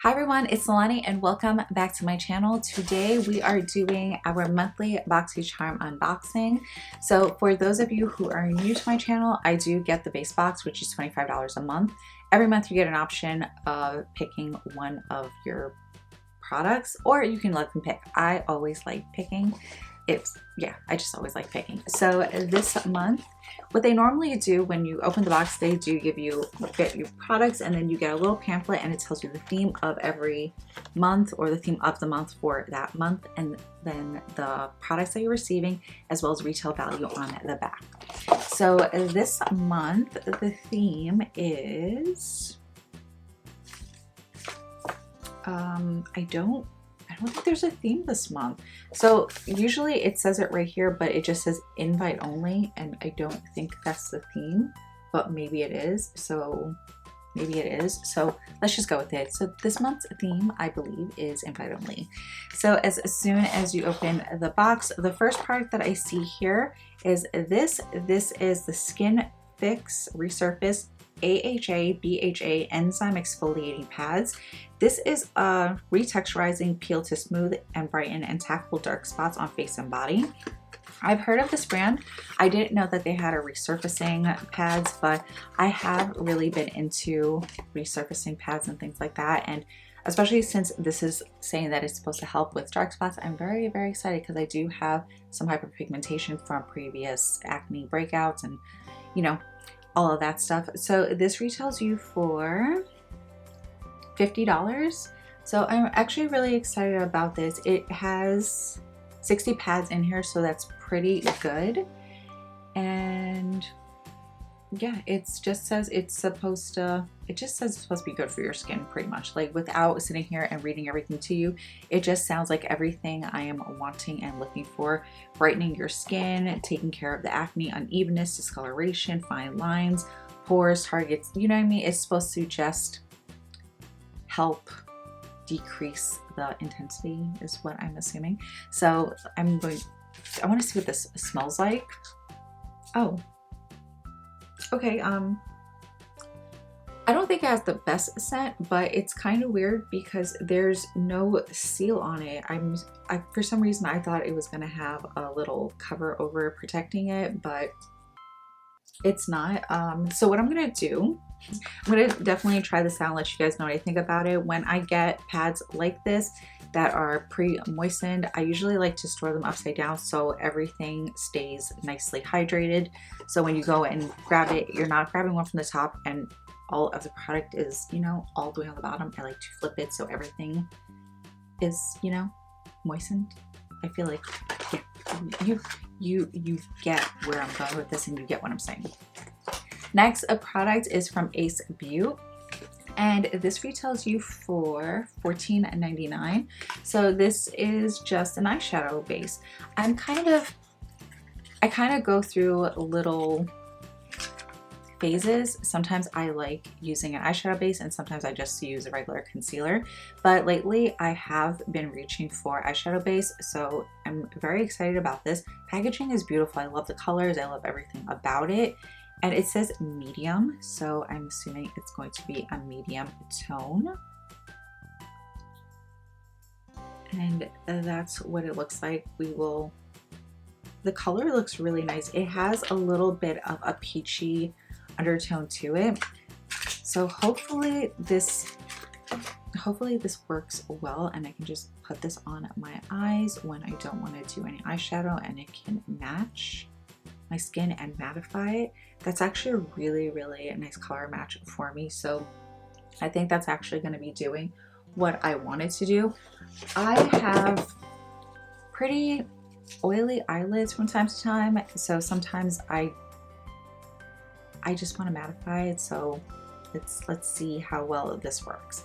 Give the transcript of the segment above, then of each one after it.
Hi everyone, it's Nalanie and welcome back to my channel. Today we are doing our monthly Boxycharm unboxing. So for those of you who are new to my channel, I do get the base box, which is $25 a month. Every month you get an option of picking one of your products, or you can let them pick. I always like picking. I just always like picking. So this month, what they normally do when you open the box, they do get your products, and then you get a little pamphlet and it tells you the theme of every month or the theme of the month for that month, and then the products that you're receiving as well as retail value on the back. So this month the theme is I don't think there's a theme this month. So usually it says it right here, but it just says invite only, and I don't think that's the theme, but maybe it is. So maybe it is. So let's just go with it. So this month's theme, I believe, is invite only. So as soon as you open the box, the first product that I see here is this. This is the Skin Fix Resurface AHA BHA Enzyme Exfoliating Pads. This is a retexturizing peel to smooth and brighten and tackle dark spots on face and body. I've heard of this brand. I didn't know that they had a resurfacing pads, but I have really been into resurfacing pads and things like that. And especially since this is saying that it's supposed to help with dark spots, I'm very, very excited because I do have some hyperpigmentation from previous acne breakouts and, you know, all of that stuff. So this retails you for $50. So I'm actually really excited about this. It has 60 pads in here, so that's pretty good. And yeah, it just says it's supposed to be good for your skin, pretty much. Like, without sitting here and reading everything to you, it just sounds like everything I am wanting and looking for. Brightening your skin, taking care of the acne, unevenness, discoloration, fine lines, pores, targets, you know what I mean? It's supposed to just help decrease the intensity, is what I'm assuming. So I want to see what this smells like. Oh, okay, I don't think it has the best scent, but it's kind of weird because there's no seal on it. For some reason I thought it was gonna have a little cover over protecting it, but it's not. So what I'm gonna do, I'm gonna definitely try this out and let you guys know what I think about it. When I get pads like this that are pre-moistened, I usually like to store them upside down so everything stays nicely hydrated. So when you go and grab it, you're not grabbing one from the top and all of the product is, you know, all the way on the bottom. I like to flip it so everything is, you know, moistened. I feel like, yeah, you get where I'm going with this, and you get what I'm saying. Next, a product is from Ace Beauty, and this retails you for $14.99. So this is just an eyeshadow base. I kind of go through little phases. Sometimes I like using an eyeshadow base, and sometimes I just use a regular concealer. But lately I have been reaching for eyeshadow base, so I'm very excited about this. Packaging is beautiful. I love the colors. I love everything about it. And it says medium, so I'm assuming it's going to be a medium tone. And that's what it looks like. The color looks really nice. It has a little bit of a peachy undertone to it. So hopefully this works well, and I can just put this on my eyes when I don't want to do any eyeshadow, and it can match my skin and mattify it. That's actually a really, really nice color match for me. So I think that's actually going to be doing what I wanted to do. I have pretty oily eyelids from time to time, so sometimes I just want to mattify it. So let's see how well this works.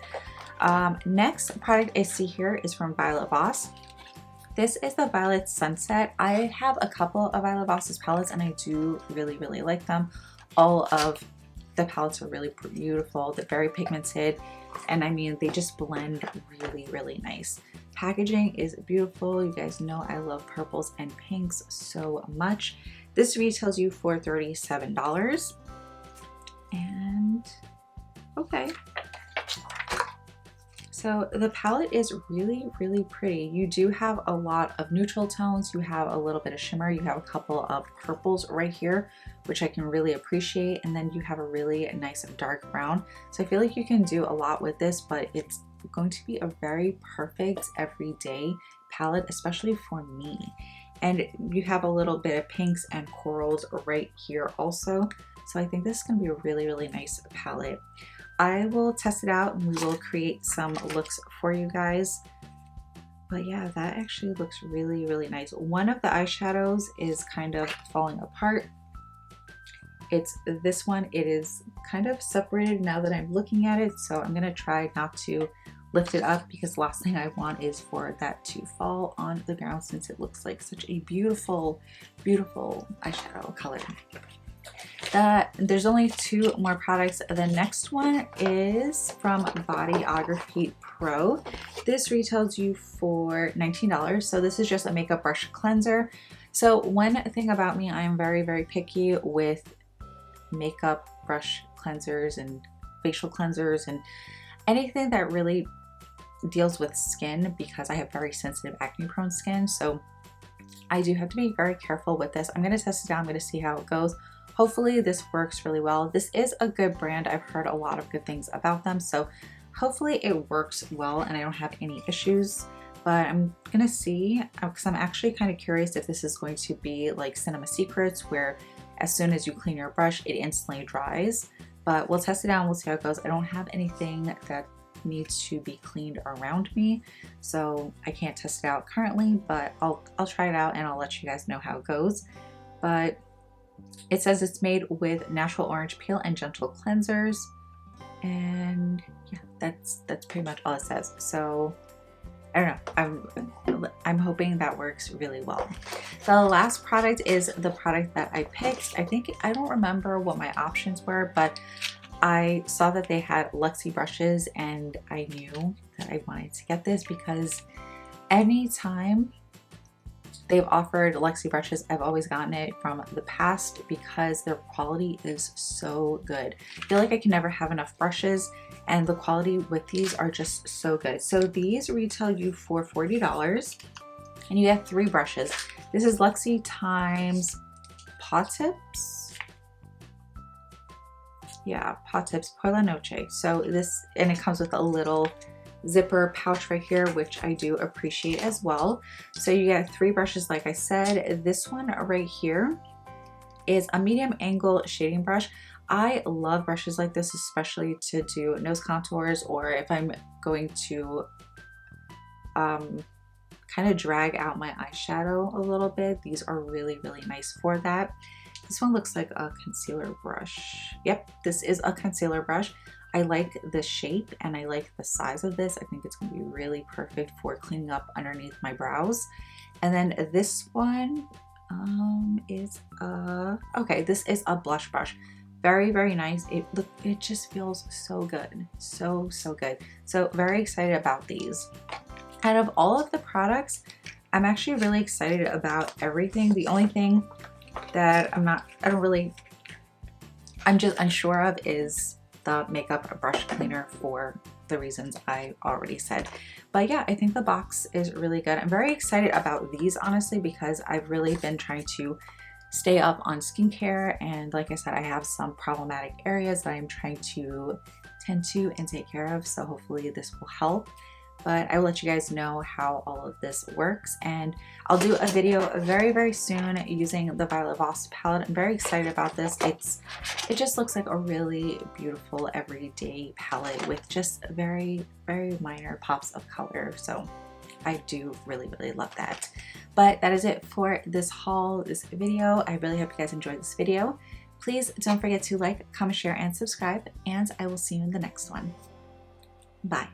Next product I see here is from Voss. This is the Violet Sunset. I have a couple of Violet Voss's palettes, and I do really, really like them. All of the palettes are really beautiful. They're very pigmented, and I mean, they just blend really, really nice. Packaging is beautiful. You guys know I love purples and pinks so much. This retails you for $37. And okay, So the palette is really, really pretty. You do have a lot of neutral tones. You have a little bit of shimmer. You have a couple of purples right here, which I can really appreciate. And then you have a really nice dark brown. So I feel like you can do a lot with this, but it's going to be a very perfect everyday palette, especially for me. And you have a little bit of pinks and corals right here also. So I think this is going to be a really, really nice palette. I will test it out and we will create some looks for you guys. But yeah, that actually looks really, really nice. One of the eyeshadows is kind of falling apart. It's this one. It is kind of separated now that I'm looking at it. So I'm going to try not to lift it up because the last thing I want is for that to fall on the ground since it looks like such a beautiful, beautiful eyeshadow color. There's only 2 more products. The next one is from Ography Pro. This retails you for $19. So this is just a makeup brush cleanser. So one thing about me, I am very, very picky with makeup brush cleansers and facial cleansers and anything that really deals with skin because I have very sensitive acne prone skin. So I do have to be very careful with this. I'm going to test it out. I'm going to see how it goes. Hopefully this works really well. This is a good brand. I've heard a lot of good things about them. So hopefully it works well and I don't have any issues. But I'm gonna see, because I'm actually kind of curious if this is going to be like Cinema Secrets, where as soon as you clean your brush, it instantly dries. But we'll test it out and we'll see how it goes. I don't have anything that needs to be cleaned around me, so I can't test it out currently, but I'll try it out and I'll let you guys know how it goes. But it says it's made with natural orange peel and gentle cleansers, and yeah, that's pretty much all it says. So I don't know, I'm hoping that works really well. The last product is the product that I picked. I don't remember what my options were, but I saw that they had Luxy Brushes and I knew that I wanted to get this because anytime they've offered Luxy Brushes, I've always gotten it from the past because their quality is so good. I feel like I can never have enough brushes and the quality with these are just so good. So these retail you for $40 and you get 3 brushes. This is Luxy times Paw Tips. Yeah, Paw Tips Por la Noche. So this, and it comes with a little zipper pouch right here, which I do appreciate as well. So you get 3 brushes like I said. This one right here is a medium angle shading brush. I love brushes like this, especially to do nose contours or if I'm going to kind of drag out my eyeshadow a little bit. These are really, really nice for that. This one looks like a concealer brush. Yep, this is a concealer brush. I like the shape and I like the size of this. I think it's going to be really perfect for cleaning up underneath my brows. And then this one is okay, this is a blush brush. Very, very nice. It just feels so good. So good. So very excited about these. Out of all of the products, I'm actually really excited about everything. The only thing that I'm just unsure of is the makeup brush cleaner for the reasons I already said. But yeah, I think the box is really good. I'm very excited about these honestly because I've really been trying to stay up on skincare, and like I said, I have some problematic areas that I'm trying to tend to and take care of, so hopefully this will help. But I will let you guys know how all of this works, and I'll do a video very, very soon using the Violet Voss palette. I'm very excited about this. It just looks like a really beautiful everyday palette with just very, very minor pops of color. So I do really, really love that. But that is it for this haul, this video. I really hope you guys enjoyed this video. Please don't forget to like, comment, share, and subscribe, and I will see you in the next one. Bye.